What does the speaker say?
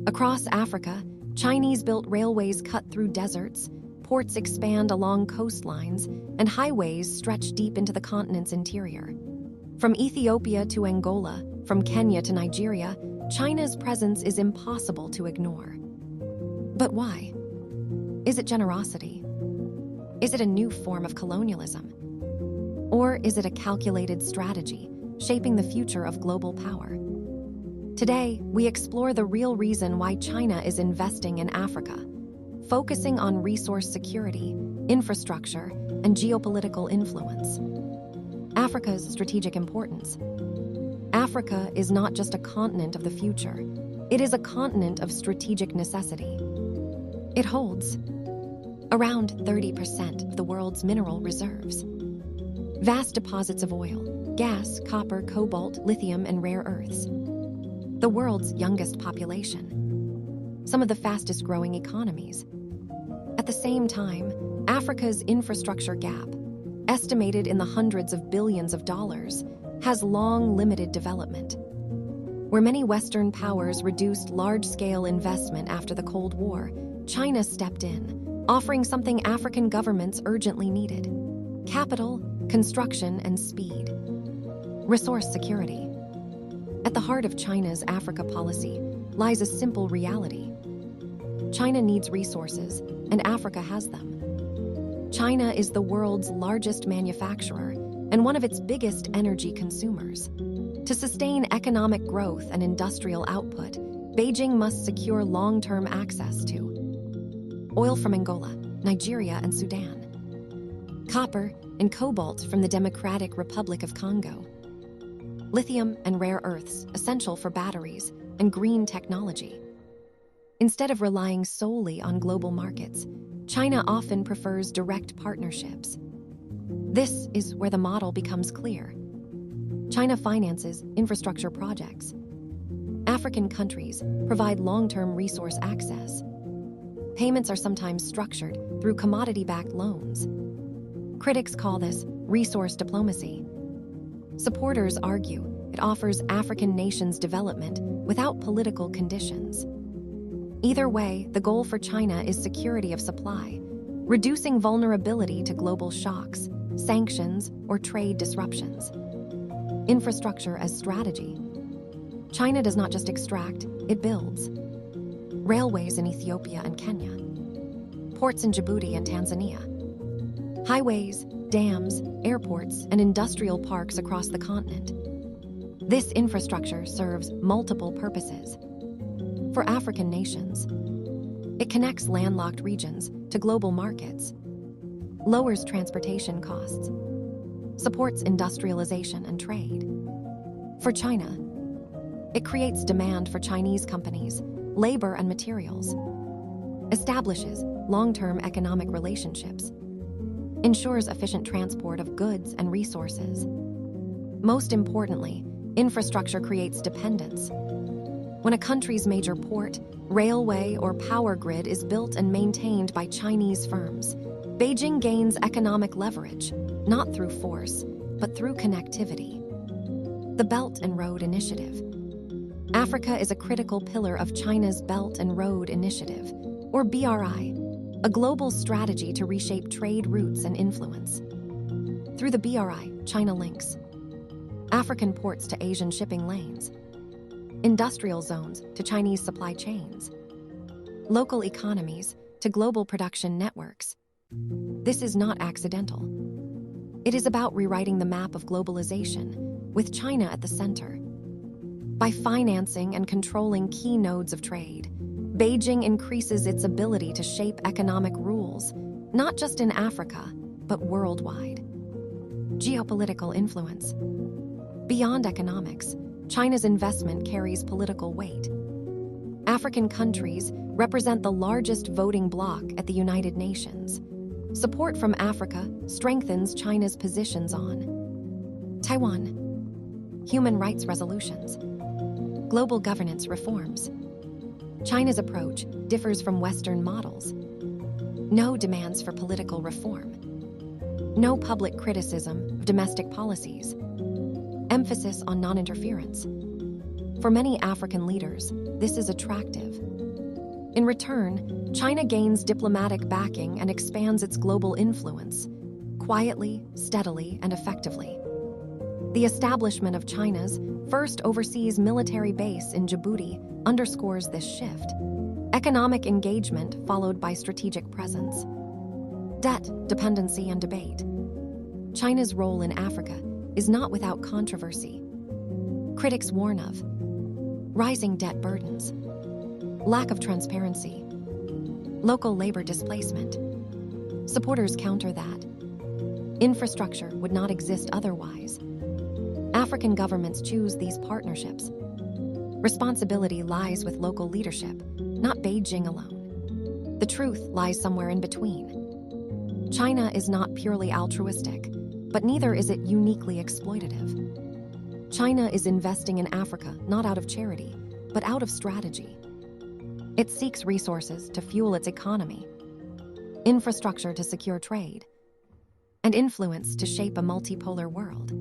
Across Africa, Chinese-built railways cut through deserts, ports expand along coastlines, and highways stretch deep into the continent's interior. From Ethiopia to Angola, from Kenya to Nigeria, China's presence is impossible to ignore. But why? Is it generosity? Is it a new form of colonialism? Or is it a calculated strategy shaping the future of global power? Today, we explore the real reason why China is investing in Africa, focusing on resource security, infrastructure, and geopolitical influence. Africa's strategic importance. Africa is not just a continent of the future, it is a continent of strategic necessity. It holds around 30% of the world's mineral reserves. Vast deposits of oil, gas, copper, cobalt, lithium, and rare earths. The world's youngest population. Some of the fastest growing economies. At the same time, Africa's infrastructure gap, estimated in the hundreds of billions of dollars, has long limited development. Where many Western powers reduced large-scale investment after the Cold War, China stepped in, offering something African governments urgently needed: capital, construction, and speed. Resource security. At the heart of China's Africa policy lies a simple reality. China needs resources, and Africa has them. China is the world's largest manufacturer and one of its biggest energy consumers. To sustain economic growth and industrial output, Beijing must secure long-term access to oil from Angola, Nigeria, and Sudan, copper and cobalt from the Democratic Republic of Congo, lithium and rare earths essential for batteries and green technology. Instead of relying solely on global markets, China often prefers direct partnerships. This is where the model becomes clear. China finances infrastructure projects. African countries provide long-term resource access. Payments are sometimes structured through commodity-backed loans. Critics call this resource diplomacy. Supporters argue it offers African nations development without political conditions. Either way, the goal for China is security of supply, reducing vulnerability to global shocks, sanctions, or trade disruptions. Infrastructure as strategy. China does not just extract, it builds. Railways in Ethiopia and Kenya. Ports in Djibouti and Tanzania. Highways, dams, airports, and industrial parks across the continent. This infrastructure serves multiple purposes. For African nations, it connects landlocked regions to global markets, lowers transportation costs, supports industrialization and trade. For China, it creates demand for Chinese companies, labor and materials, establishes long-term economic relationships, ensures efficient transport of goods and resources. Most importantly, infrastructure creates dependence. When a country's major port, railway, or power grid is built and maintained by Chinese firms, Beijing gains economic leverage, not through force, but through connectivity. The Belt and Road Initiative. Africa is a critical pillar of China's Belt and Road Initiative, or BRI, a global strategy to reshape trade routes and influence. Through the BRI, China links African ports to Asian shipping lanes, industrial zones to Chinese supply chains, local economies to global production networks. This is not accidental. It is about rewriting the map of globalization, with China at the center. By financing and controlling key nodes of trade, Beijing increases its ability to shape economic rules, not just in Africa, but worldwide. Geopolitical influence. Beyond economics, China's investment carries political weight. African countries represent the largest voting bloc at the United Nations. Support from Africa strengthens China's positions on Taiwan, human rights resolutions, global governance reforms. China's approach differs from Western models. No demands for political reform. No public criticism of domestic policies. Emphasis on non-interference. For many African leaders, this is attractive. In return, China gains diplomatic backing and expands its global influence, quietly, steadily, and effectively. The establishment of China's first overseas military base in Djibouti underscores this shift. Economic engagement followed by strategic presence. Debt, dependency, and debate. China's role in Africa is not without controversy. Critics warn of rising debt burdens, lack of transparency, local labor displacement. Supporters counter that infrastructure would not exist otherwise. African governments choose these partnerships. Responsibility lies with local leadership, not Beijing alone. The truth lies somewhere in between. China is not purely altruistic, but neither is it uniquely exploitative. China is investing in Africa not out of charity, but out of strategy. It seeks resources to fuel its economy, infrastructure to secure trade, and influence to shape a multipolar world.